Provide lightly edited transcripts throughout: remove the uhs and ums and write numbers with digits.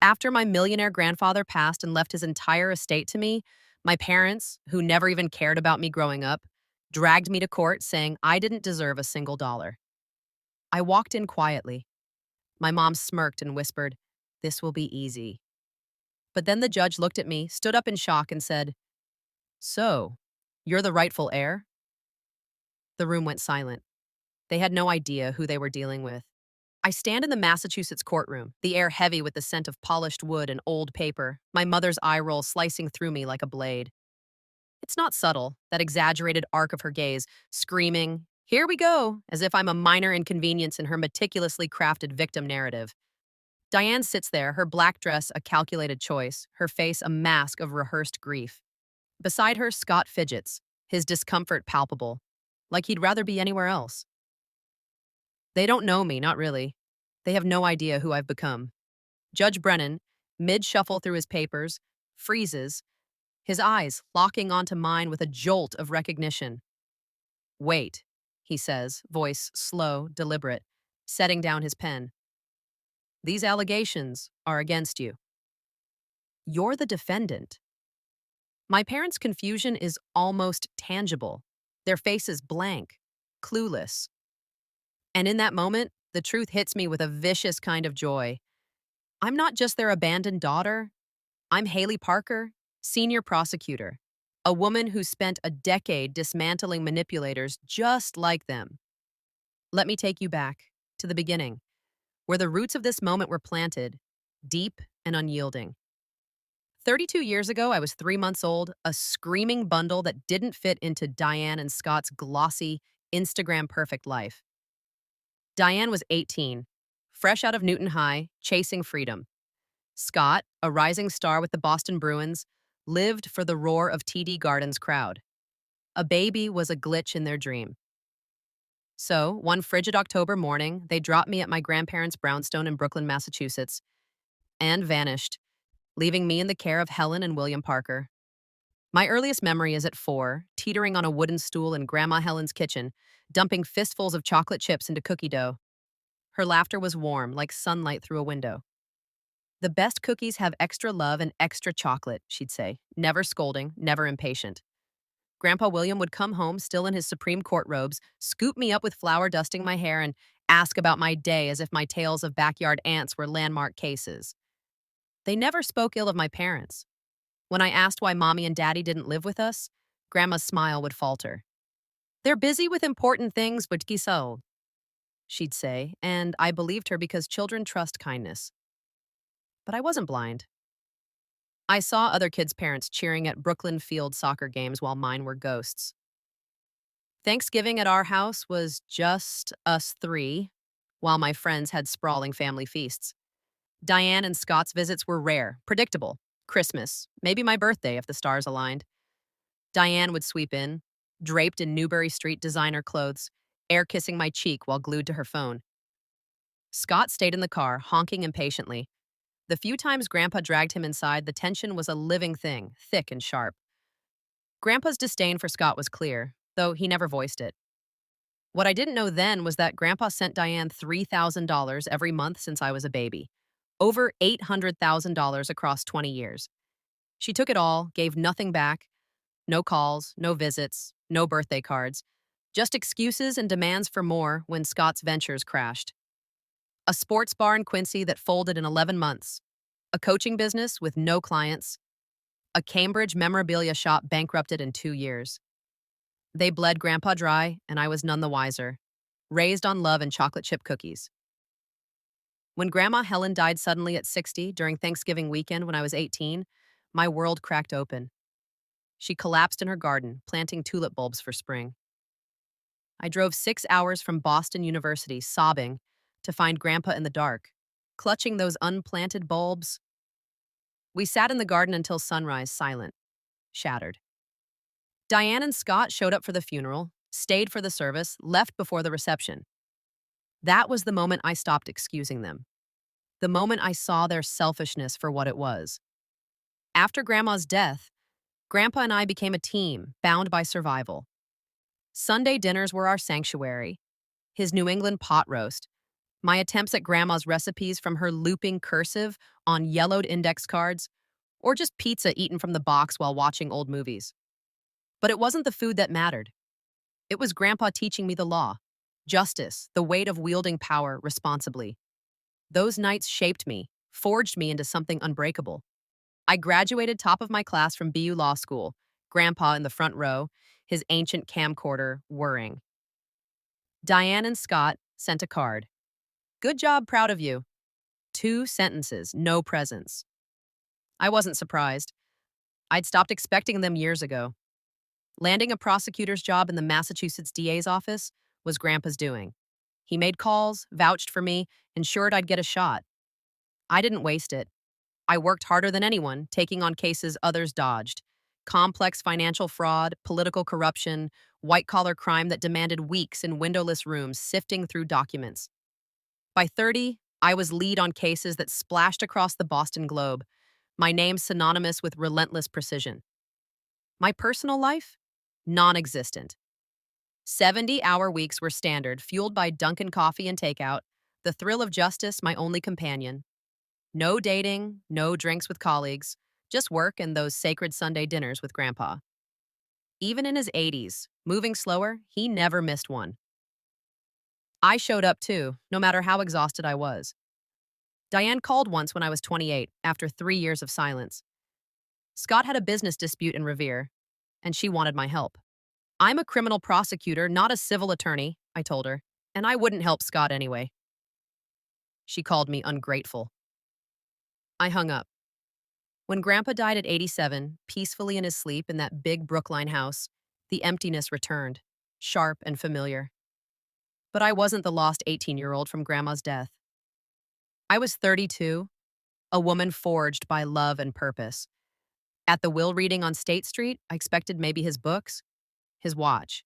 After my millionaire grandfather passed and left his entire estate to me, my parents, who never even cared about me growing up, dragged me to court saying I didn't deserve a single dollar. I walked in quietly. My mom smirked and whispered, "This will be easy." But then the judge looked at me, stood up in shock, and said, "So, you're the rightful heir?" The room went silent. They had no idea who they were dealing with. I stand in the Massachusetts courtroom, the air heavy with the scent of polished wood and old paper, my mother's eye roll slicing through me like a blade. It's not subtle, that exaggerated arc of her gaze, screaming, "Here we go," as if I'm a minor inconvenience in her meticulously crafted victim narrative. Diane sits there, her black dress a calculated choice, her face a mask of rehearsed grief. Beside her, Scott fidgets, his discomfort palpable, like he'd rather be anywhere else. They don't know me, not really. They have no idea who I've become. Judge Brennan, mid-shuffle through his papers, freezes, his eyes locking onto mine with a jolt of recognition. "Wait," he says, voice slow, deliberate, setting down his pen. "These allegations are against you. You're the defendant." My parents' confusion is almost tangible. Their faces blank, clueless. And in that moment, the truth hits me with a vicious kind of joy. I'm not just their abandoned daughter. I'm Haley Parker, senior prosecutor, a woman who spent a decade dismantling manipulators just like them. Let me take you back to the beginning, where the roots of this moment were planted, deep and unyielding. 32 years ago, I was 3 months old, a screaming bundle that didn't fit into Diane and Scott's glossy, Instagram perfect life. Diane was 18, fresh out of Newton High, chasing freedom. Scott, a rising star with the Boston Bruins, lived for the roar of TD Garden's crowd. A baby was a glitch in their dream. So, one frigid October morning, they dropped me at my grandparents' brownstone in Brooklyn, Massachusetts, and vanished, leaving me in the care of Helen and William Parker. My earliest memory is at 4, teetering on a wooden stool in Grandma Helen's kitchen, dumping fistfuls of chocolate chips into cookie dough. Her laughter was warm, like sunlight through a window. "The best cookies have extra love and extra chocolate," she'd say, never scolding, never impatient. Grandpa William would come home, still in his Supreme Court robes, scoop me up with flour dusting my hair, and ask about my day as if my tales of backyard ants were landmark cases. They never spoke ill of my parents. When I asked why Mommy and Daddy didn't live with us, Grandma's smile would falter. "They're busy with important things, but so," she'd say, and I believed her because children trust kindness. But I wasn't blind. I saw other kids' parents cheering at Brooklyn field soccer games while mine were ghosts. Thanksgiving at our house was just us three, while my friends had sprawling family feasts. Diane and Scott's visits were rare, predictable. Christmas, maybe my birthday if the stars aligned. Diane would sweep in, draped in Newbury Street designer clothes, air kissing my cheek while glued to her phone. Scott stayed in the car, honking impatiently. The few times Grandpa dragged him inside, the tension was a living thing, thick and sharp. Grandpa's disdain for Scott was clear, though he never voiced it. What I didn't know then was that Grandpa sent Diane $3,000 every month since I was a baby. Over $800,000 across 20 years. She took it all, gave nothing back. No calls, no visits, no birthday cards. Just excuses and demands for more when Scott's ventures crashed. A sports bar in Quincy that folded in 11 months. A coaching business with no clients. A Cambridge memorabilia shop bankrupted in 2 years. They bled Grandpa dry, and I was none the wiser. Raised on love and chocolate chip cookies. When Grandma Helen died suddenly at 60 during Thanksgiving weekend when I was 18, my world cracked open. She collapsed in her garden, planting tulip bulbs for spring. I drove 6 hours from Boston University, sobbing, to find Grandpa in the dark, clutching those unplanted bulbs. We sat in the garden until sunrise, silent, shattered. Diane and Scott showed up for the funeral, stayed for the service, left before the reception. That was the moment I stopped excusing them. The moment I saw their selfishness for what it was. After Grandma's death, Grandpa and I became a team, bound by survival. Sunday dinners were our sanctuary. His New England pot roast, My attempts at Grandma's recipes from her looping cursive on yellowed index cards, or just pizza eaten from the box while watching old movies. But it wasn't the food that mattered. It was Grandpa teaching me the law, justice, the weight of wielding power responsibly. Those nights shaped me, forged me into something unbreakable. I graduated top of my class from BU Law School, Grandpa in the front row, his ancient camcorder whirring. Diane and Scott sent a card. Good job, proud of you. 2 sentences, no presents. I wasn't surprised. I'd stopped expecting them years ago. Landing a prosecutor's job in the Massachusetts DA's office was Grandpa's doing. He made calls, vouched for me, ensured I'd get a shot. I didn't waste it. I worked harder than anyone, taking on cases others dodged. Complex financial fraud, political corruption, white-collar crime that demanded weeks in windowless rooms sifting through documents. By 30, I was lead on cases that splashed across the Boston Globe, my name synonymous with relentless precision. My personal life? Non-existent. 70-hour weeks were standard, fueled by Dunkin' coffee and takeout, the thrill of justice my only companion. No dating, no drinks with colleagues, just work and those sacred Sunday dinners with Grandpa. Even in his 80s, moving slower, he never missed one. I showed up too, no matter how exhausted I was. Diane called once when I was 28, after 3 years of silence. Scott had a business dispute in Revere, and she wanted my help. I'm a criminal prosecutor, not a civil attorney, I told her, and I wouldn't help Scott anyway. She called me ungrateful. I hung up. When Grandpa died at 87, peacefully in his sleep in that big Brookline house, the emptiness returned, sharp and familiar. But I wasn't the lost 18-year-old from Grandma's death. I was 32, a woman forged by love and purpose. At the will reading on State Street, I expected maybe his books, his watch.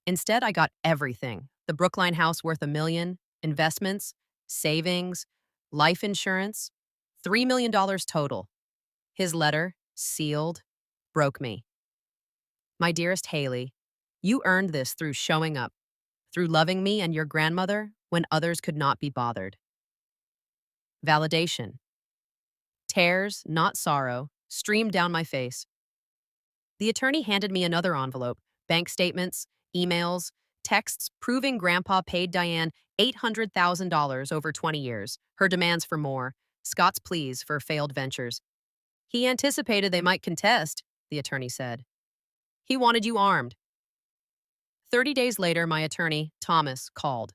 Instead, I got everything. The Brookline house worth $1 million, investments, savings, life insurance, $3 million total. His letter, sealed, broke me. My dearest Haley, you earned this through showing up, through loving me and your grandmother when others could not be bothered. Validation. Tears, not sorrow, streamed down my face. The attorney handed me another envelope, bank statements, emails, texts proving Grandpa paid Diane $800,000 over 20 years, her demands for more, Scott's pleas for failed ventures. He anticipated they might contest, the attorney said. He wanted you armed. 30 days later, my attorney, Thomas, called.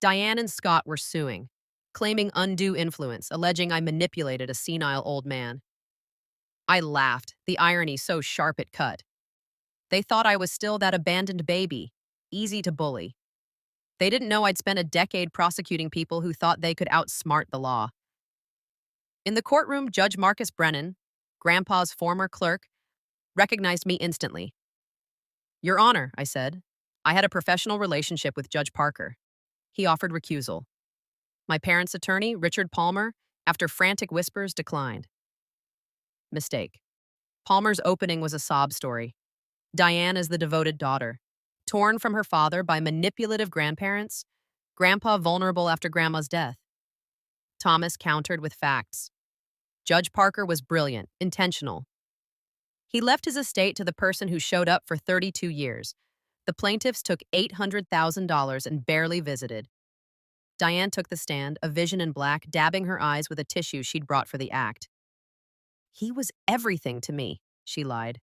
Diane and Scott were suing, claiming undue influence, alleging I manipulated a senile old man. I laughed, the irony so sharp it cut. They thought I was still that abandoned baby, easy to bully. They didn't know I'd spent a decade prosecuting people who thought they could outsmart the law. In the courtroom, Judge Marcus Brennan, Grandpa's former clerk, recognized me instantly. Your Honor, I said, I had a professional relationship with Judge Parker. He offered recusal. My parents' attorney, Richard Palmer, after frantic whispers, declined. Mistake. Palmer's opening was a sob story. Diane is the devoted daughter, torn from her father by manipulative grandparents, Grandpa vulnerable after Grandma's death. Thomas countered with facts. Judge Parker was brilliant, intentional. He left his estate to the person who showed up for 32 years. The plaintiffs took $800,000 and barely visited. Diane took the stand, a vision in black, dabbing her eyes with a tissue she'd brought for the act. He was everything to me, she lied.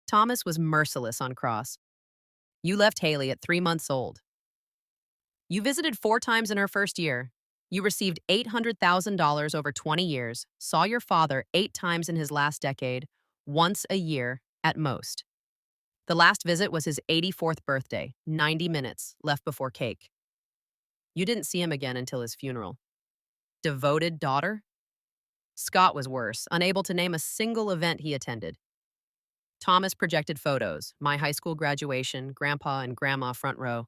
Thomas was merciless on cross. You left Haley at 3 months old. You visited 4 times in her first year. You received $800,000 over 20 years, saw your father 8 times in his last decade, once a year at most. The last visit was his 84th birthday, 90 minutes, left before cake. You didn't see him again until his funeral. Devoted daughter? Scott was worse, unable to name a single event he attended. Thomas projected photos, my high school graduation, Grandpa and Grandma front row.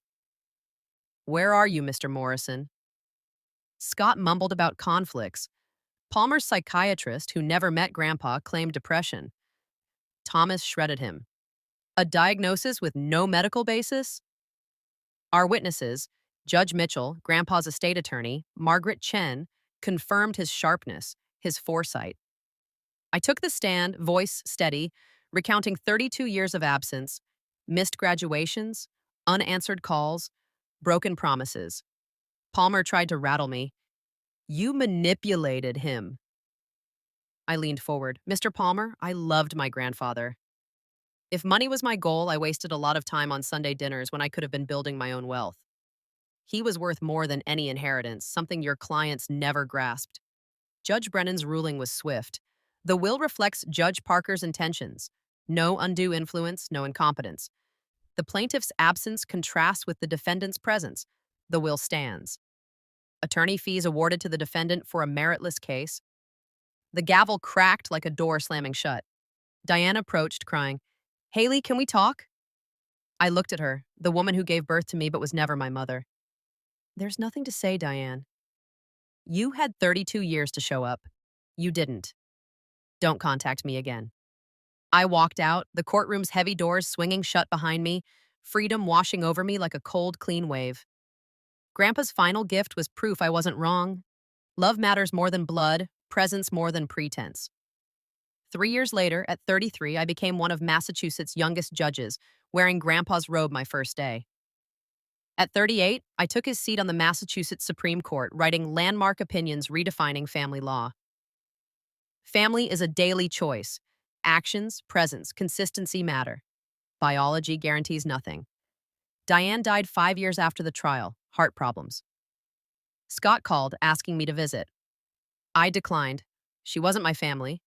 Where are you, Mr. Morrison? Scott mumbled about conflicts. Palmer's psychiatrist, who never met Grandpa, claimed depression. Thomas shredded him. A diagnosis with no medical basis? Our witnesses, Judge Mitchell, Grandpa's estate attorney, Margaret Chen, confirmed his sharpness, his foresight. I took the stand, voice steady, recounting 32 years of absence, missed graduations, unanswered calls, broken promises. Palmer tried to rattle me. You manipulated him. I leaned forward. Mr. Palmer, I loved my grandfather. If money was my goal, I wasted a lot of time on Sunday dinners when I could have been building my own wealth. He was worth more than any inheritance, something your clients never grasped. Judge Brennan's ruling was swift. The will reflects Judge Parker's intentions. No undue influence, no incompetence. The plaintiff's absence contrasts with the defendant's presence. The will stands. Attorney fees awarded to the defendant for a meritless case. The gavel cracked like a door slamming shut. Diane approached, crying, Haley, can we talk? I looked at her, the woman who gave birth to me but was never my mother. There's nothing to say, Diane. You had 32 years to show up. You didn't. Don't contact me again. I walked out, the courtroom's heavy doors swinging shut behind me, freedom washing over me like a cold, clean wave. Grandpa's final gift was proof I wasn't wrong. Love matters more than blood, presence more than pretense. 3 years later, at 33, I became one of Massachusetts' youngest judges, wearing Grandpa's robe my first day. At 38, I took his seat on the Massachusetts Supreme Court, writing landmark opinions redefining family law. Family is a daily choice. Actions, presence, consistency matter. Biology guarantees nothing. Diane died 5 years after the trial, heart problems. Scott called, asking me to visit. I declined. She wasn't my family.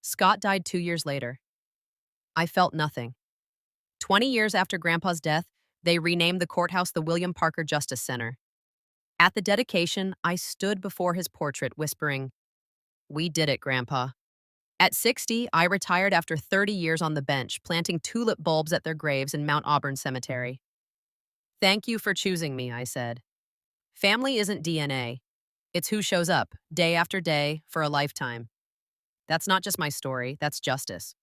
Scott died 2 years later. I felt nothing. 20 years after Grandpa's death, they renamed the courthouse the William Parker Justice Center. At the dedication, I stood before his portrait, whispering, We did it, Grandpa. At 60, I retired after 30 years on the bench, planting tulip bulbs at their graves in Mount Auburn Cemetery. Thank you for choosing me, I said. Family isn't DNA. It's who shows up, day after day, for a lifetime. That's not just my story, that's justice.